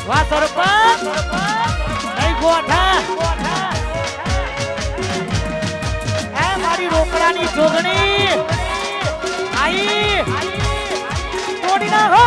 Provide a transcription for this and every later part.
વાહ સરપંચ નહીં ગોઠા એ મારી રોકડાની જોગણી આઈ તોડી નાખો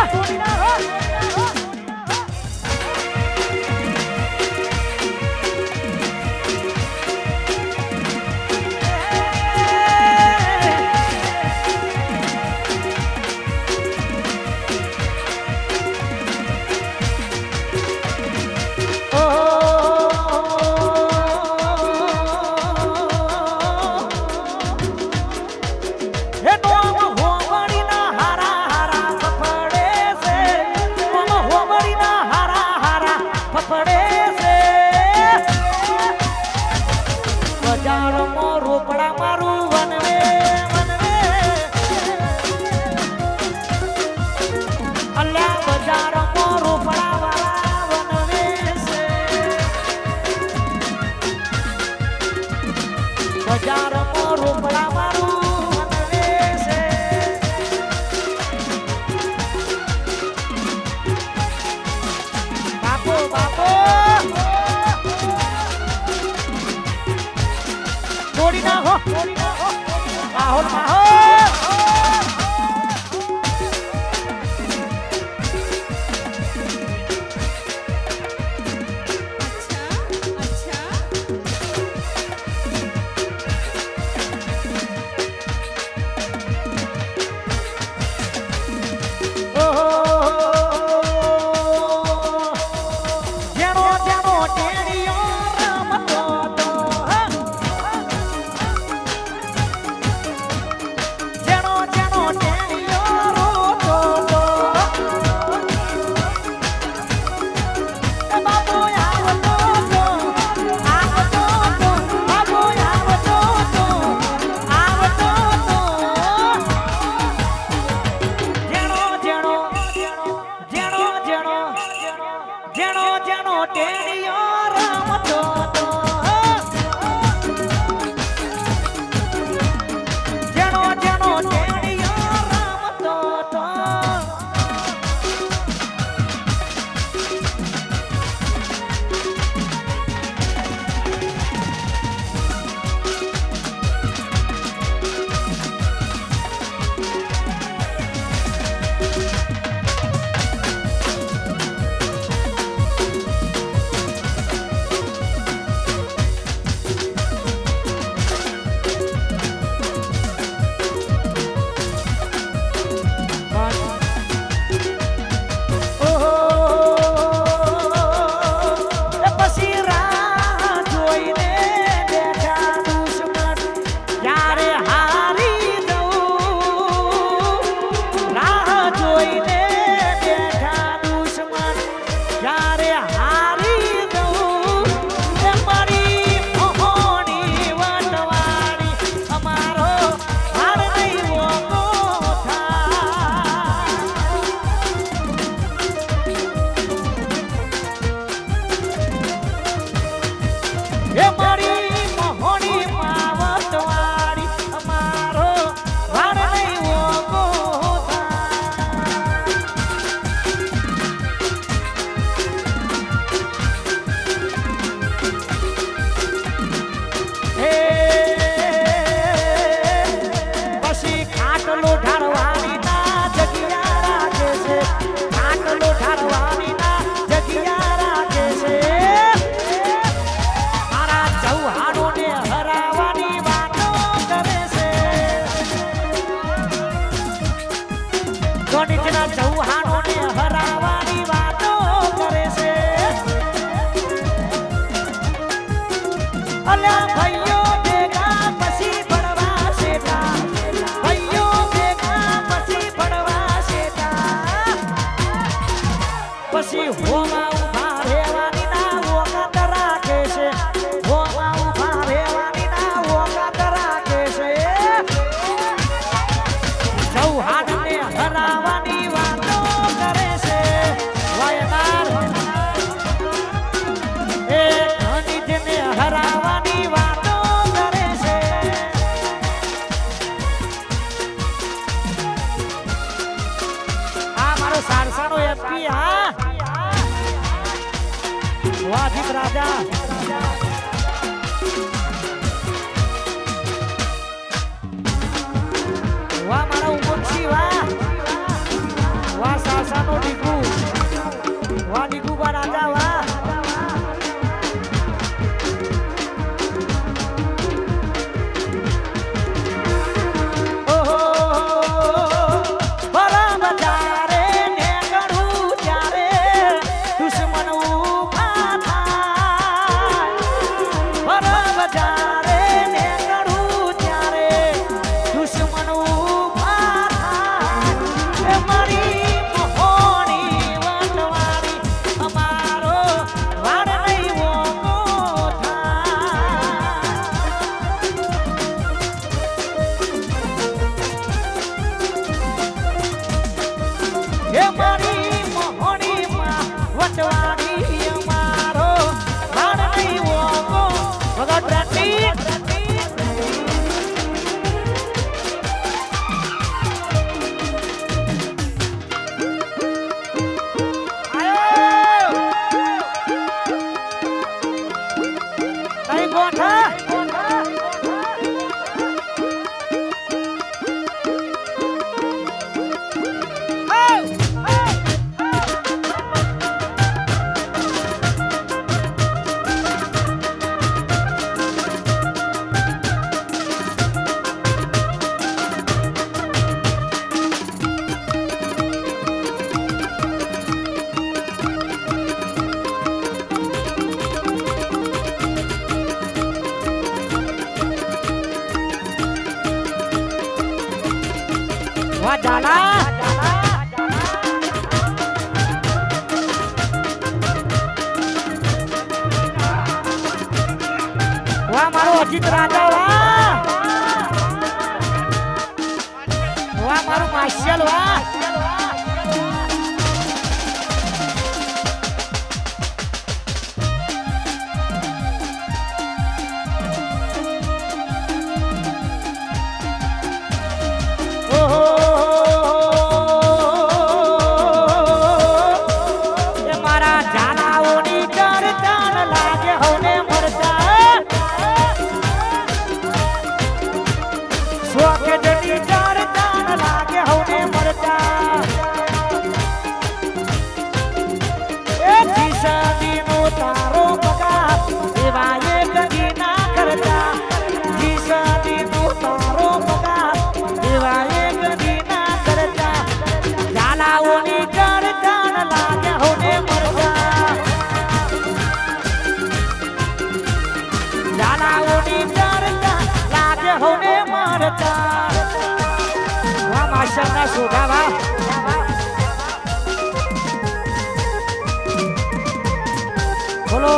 માહોલ રાજા વાહ મારા ઉમરસિંહ વાહ વાહ સાસાનો દીકુ વાહ દીકુબા રાજા વાહ વાહ જાલા વાહ મારો અજીત રાજા વાહ વાહ મારું માર્શલ વાહ માસ્ટરના સોઢા વાહ બોલો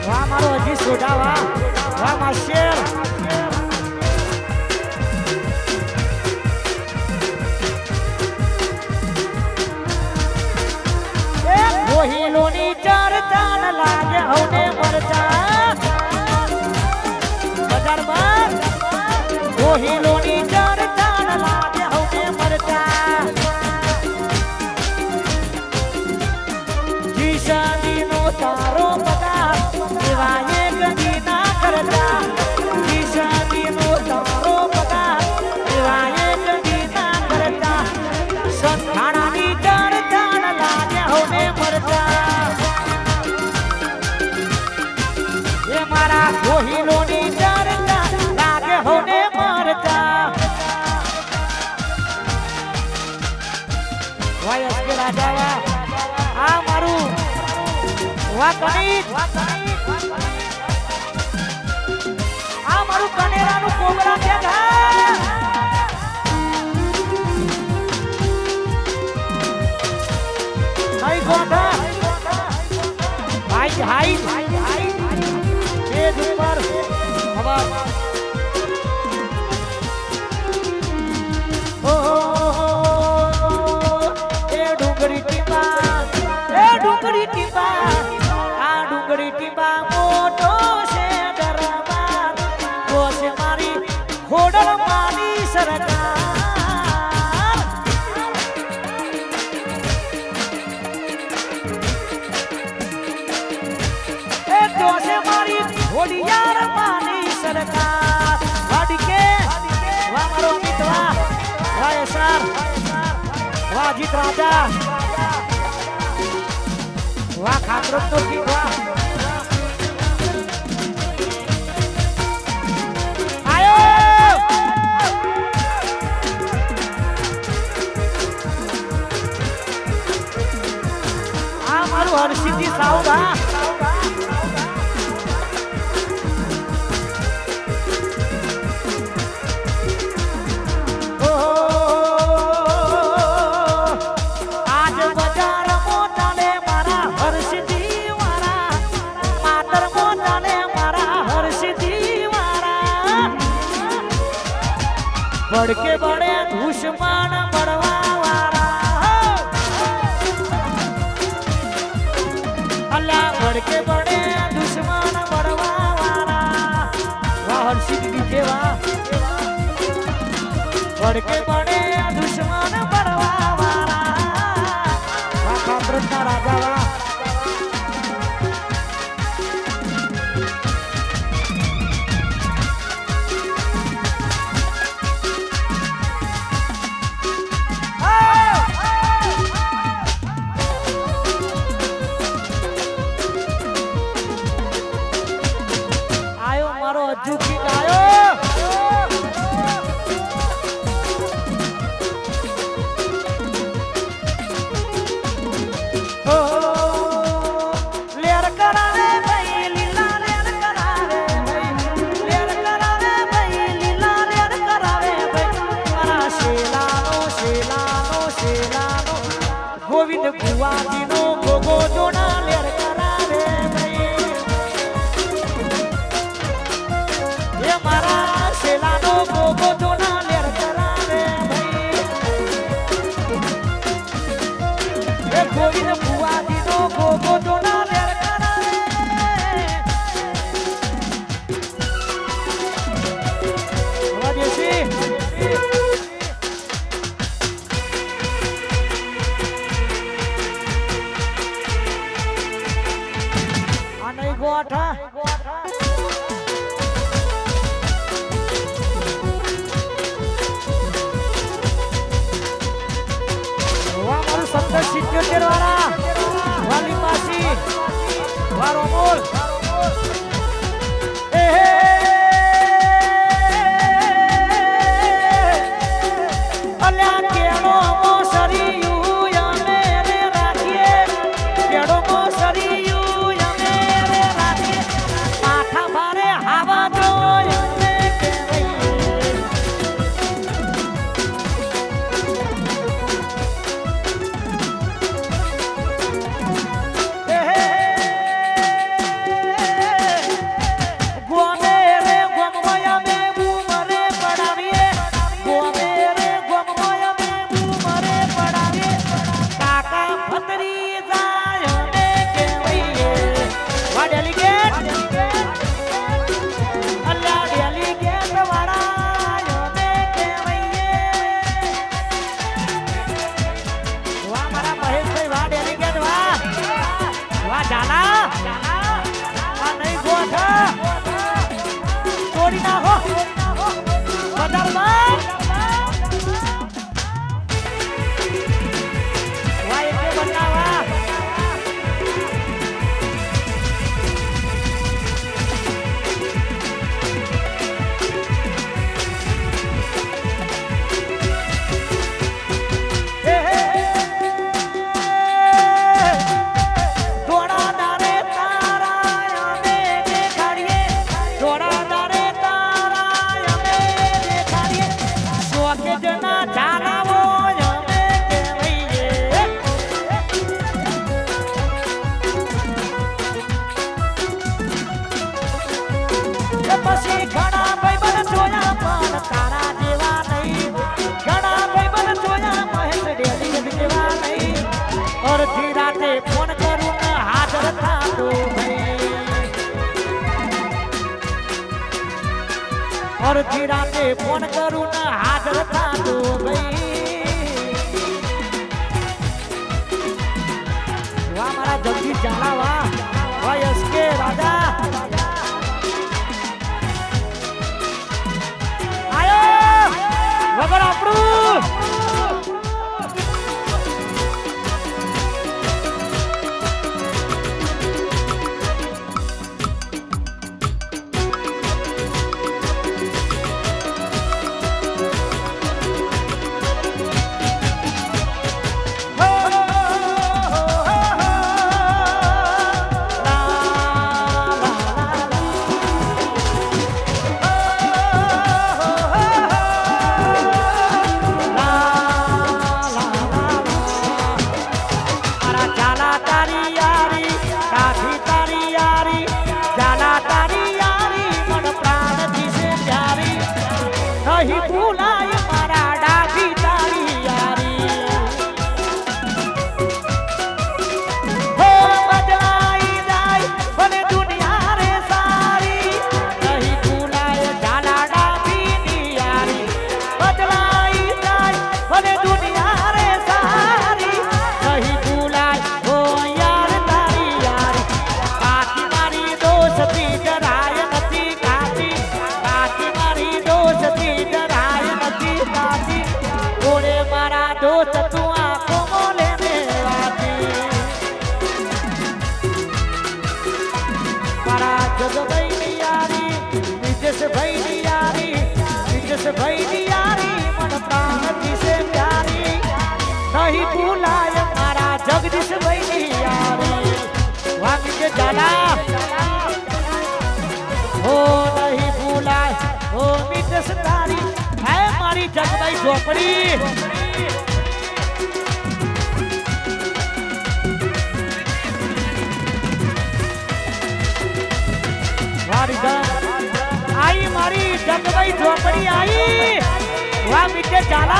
વાહ મારો હજી સોઢા વાહ વાહ માસ્ટર કોહિલોની ચાર ચાન લાગે હવને મરતા બજારમાં કોહિલોની ચાર ચાન લાગે હવને મરતા જીશાદીનો તારો પગાર દેવાયે ગદી ના કરતા જીશાદીનો તારો પગાર દેવાયે ગદી ના કરતા સંખાણાની ચાર ચાન લાગે હવને મારા કોહિલોની ચર્ચા લાગે હોને મરતા વાય અસકે રાજા આ મારું વા કનીત આ મારું કનેરાનું કોબરા છે ભાઈ ગોઠા ભાઈ હાઈ ઉપર ખબર એ ડુંગળી ટીપા આ ડુંગળી ટીપા મોટો છે દરબાર તો છે મારી ખોડ માની સરકાર વાડી કે વાહ મારો અમિત વાહ વાહ એસઆર વાહ અજીત રાજા વાહ ખાતરત નો કી વાહ આયો આ મારું હરસિદ્ધિ સાઉદા बड़के बड़े दुश्मन बड़वा वाला अल्लाह बड़के बड़े दुश्मन बड़वा वाला वाह हर्षित डीजे वाह बड़के बड़े दुश्मन बड़वा वाला वाह कामरत्ना राजा वाह झुकी आयो ओ लेर करावे भाई लीला लेर करावे भाई लेर करावे भाई लीला लेर करावे भाई मारा शेलानो गोविंद गुवाजी नो गोगो जोना लेर करावे भाई ये मारा शेलानो गोगो जोना लेर करावे भाई ये गोविंद बुआजी नो गोगो जोना लेर करावे वादेसी आने गोठा सिद्धियों वाला वाली मासी वारो मोल अल्लाह केड़ो मोसरियू या मेरे राखिए केड़ो मोसरियू या मेरे राखिए माथा भारे हवा जो और धीराते फोन करू न हाजर था तो भाई वाह मारा जल्दी जाना वाह वाह इसके राजा ભાઈ ની યારી મન પ્રાણથી છે પ્યારી નહીં ભૂલાય મારા જગદીશ ભાઈ ની યારી વાગી કે જાલા ઓ નહીં ભૂલાય ઓ મિતસ તારી હે મારી જગભાઈ ઝોપડી आई मारी जगभाई झोपड़ी आई वहाँ मीठे जाला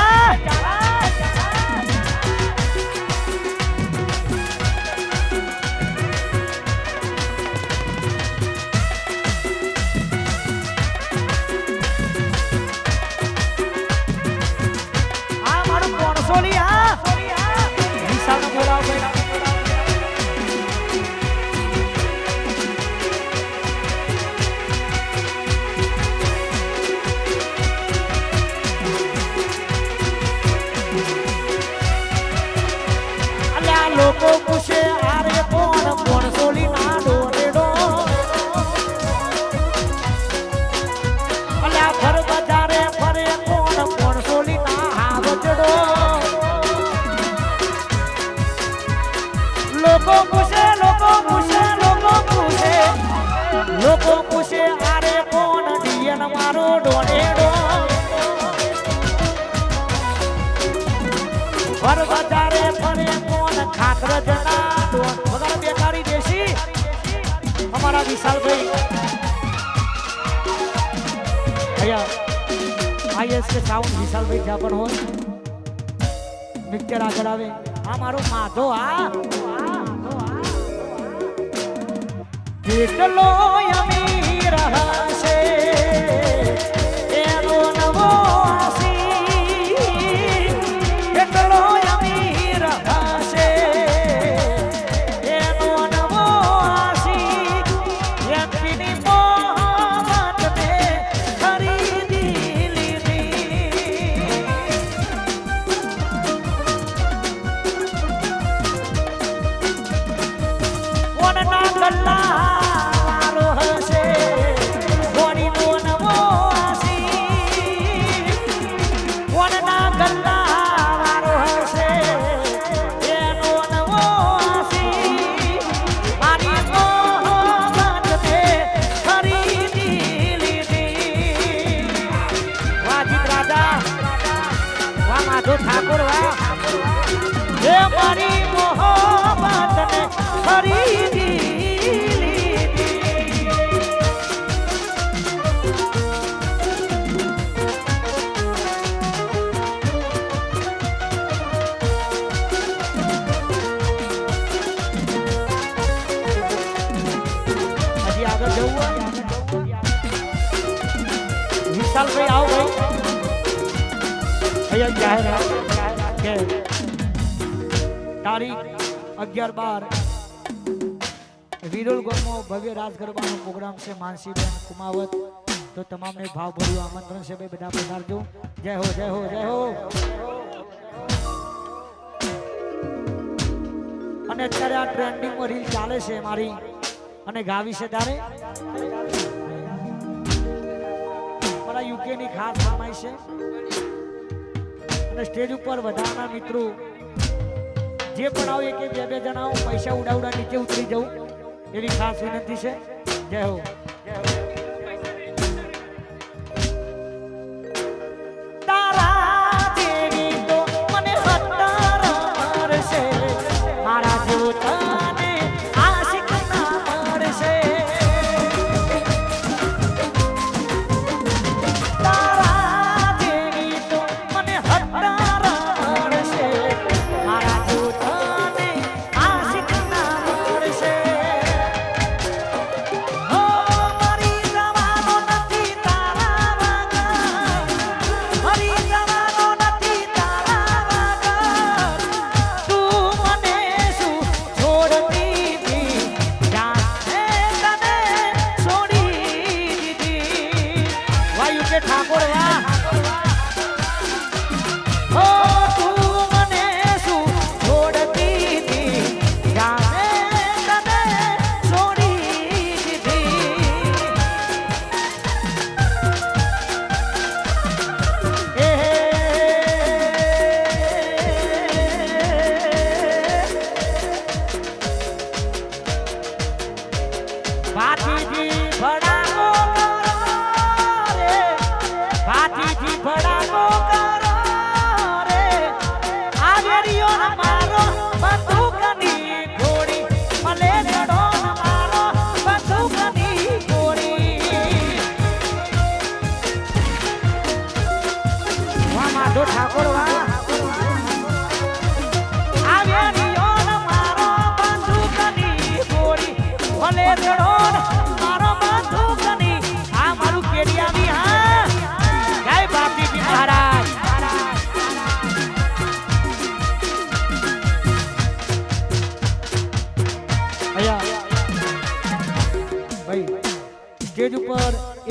हाँ मारू कौन सोली हाँ विशाल ने बोला भाई લોકો પૂછે આરે કોણ કોણ સોલી ના ડોરેડો અલ્યા ઘર બજારે ફરે કોણ કોણ સોલી ના હાવજડો લોકો પૂછે આરે કોણ ડિયન મારો ડોરેડો ઘર બજારે ફરે खाकर जना वगैरह बेकारी देशी हमारा विशाल भाई भैया आईएस के साउंड विशाल भाई जापर हो मिक्सर आगे आवे हमारो माधो आ કેટલો અમીર હશે એનો નવો આશી કેટલો અમીર હશે એનો નવો આશી એમની મોહબ્બતને ખરીદી લીધી કોણના ગલ્લા માધો ઠાકોર વાહ એ મારી મોહબ્બતને ખરીદી લીધી હજી આગળ જવું વિશાલભાઈ આવો ભાઈ જાહેરાત કે તારીખ 11-12 વિરોલ ગામમાં ભવ્ય રાસ ગરબાનો પ્રોગ્રામ છે માનસીબેન કુમાવત તો તમામને ભાવભર્યું આમંત્રણ છે ભાઈ બધા પધારજો જય હો જય હો જય હો અને અત્યારે આ ટ્રેન્ડિંગમાં રીલ ચાલે છે મારી અને ગાવી છે તારે મારા યુકે ની ખાસ ફરમાઈ છે અને સ્ટેજ ઉપર વધારના મિત્રો જે પણ આવે કે બે જણા પૈસા ઉડાવડા નીચે ઉતરી જવું એવી ખાસ વિનંતી છે જય હો તારા જેવી તો મને હત્તર મળશે મારા જેવો તને આશિક ના મળશે ઠાકોર વાહ હો તું મને શું છોડતી હતી જાને તને છોડી દીધી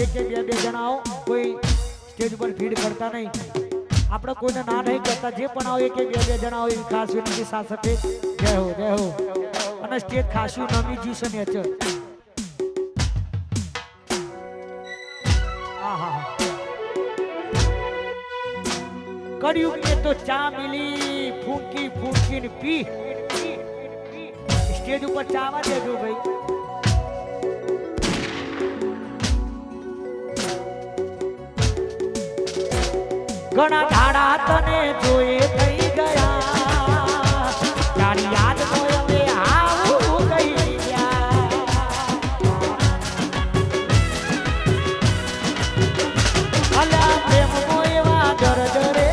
એક બે બે જણા આવો, કોઈ સ્ટેજ ઉપર ભીડ કરતા નહીં, આપણે કોઈને ના નહીં કરતા, જે પણ આવો એક બે બે જણા આવો, ખાસ વિનંતી સાથે જય હો અને સ્ટેજ ખાસું નમી જીશે ને અચર. કળિયુગ में तो चा मिली फूंकी फूंकी ने पी. स्टेज ઉપર ચાવા દેજો ભાઈ. ઘણા ધાડા તને જોએ થઈ ગયા, તારી યાદ નો હવે આવું કહી ગયા. અલા પ્રેમ નો એવા દર્દ રે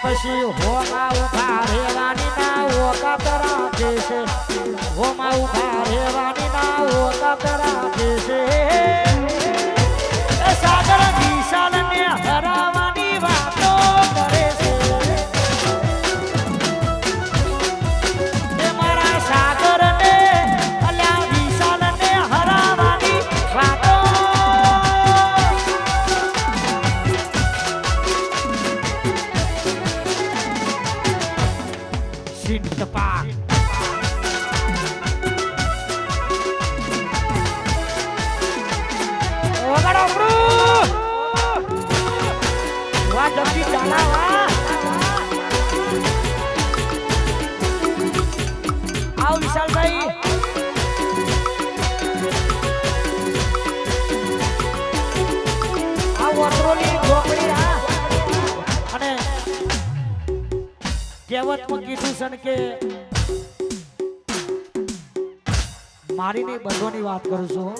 પછી હોમાં ઉભા રહેવાની ના ઓકા રાખે છે, હોમાં ઉભા રહેવાની ના ઓકા રાખે છે. સાગર વિશાલ ને હરાવાની વાતો કરે છે, મારા સાગર ને અલ્યા વિશાલ ને હરાવાની વાતો. આવ વિશાલભાઈ, આ વસ્ત્રોની ઢોકળી અને કહેવતમાં કીધું છે કે મારી નહીં બધોની વાત કરું છું.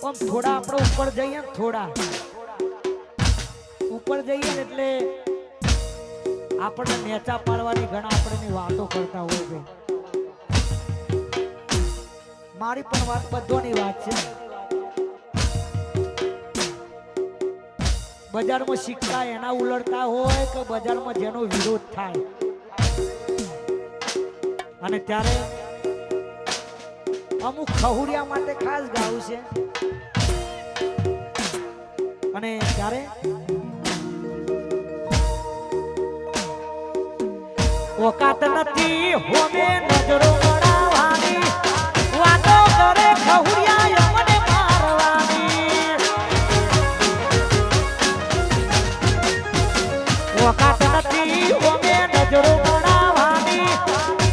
પણ થોડા આપણે ઉપર જઈએ, થોડા ઉપર જઈએ એટલે આપણને નેચા પાડવાની ઘણા આપણને વાતો કરતા હોય છે. મારી પણ વાત બધોની વાત છે. બજારમાં સિક્કા એના ઉલડતા હોય કે બજારમાં જેનો વિરોધ થાય અને ત્યારે અમુક ખહુડિયા માટે ખાસ ગાવું છે અને ત્યારે ઓકાત નથી હોમે નજરો ગણાવાની વાતો કરે ખહુડિયા મને મારવાની ઓકાત નથી હોમે નજરો ગણાવાની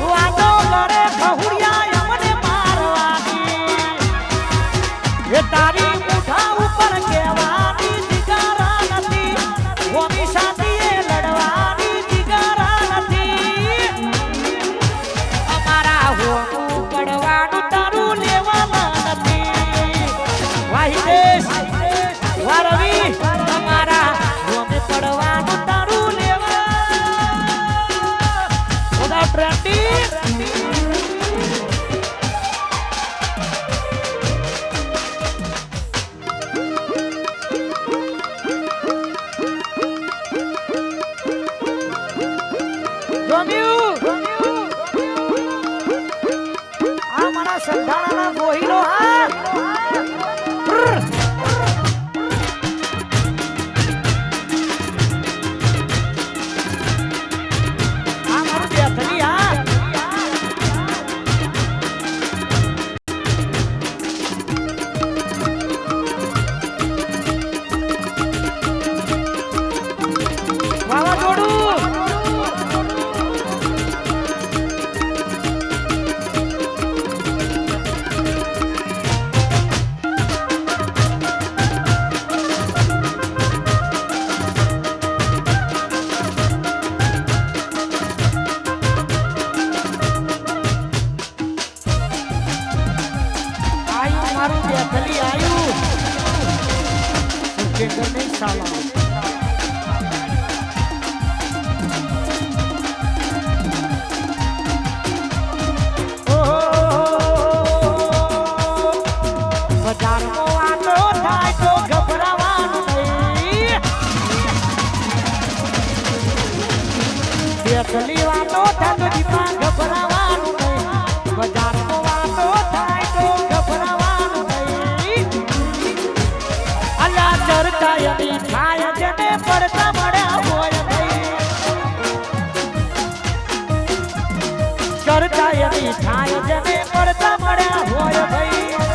વાતો કરે ખહુડિયા મને મારવાની એ તારી મુઠા ઉપર કહેવાની દિગારા નથી હોમી સાથીએ લડવાની દિગારા નથી અમારા હોનું પડવાનું તારું લેવાના નથી વાહી દેશ વારવી અમારા હોમે પડવાનું તારું લેવા ઓદા ટ્રેન્ડી આ મારા સંધાણાના ગોહિલો આ મારું બેથલી હા વાવાઝોડું મારું બેથલી આયુ કેન્દ્ર નહીં સાલા બેઠલી વાતો થાય તો જીવન ગભરાવાનું નહીં બજારમાં વાતો થાય તો ગભરાવાનું નહીં અલ્લા ચર્ચા યદી થાય જેને પડતા મળ્યા હોય નહીં ચર્ચા યદી થાય જેને પડતા મળ્યા હોય ભાઈ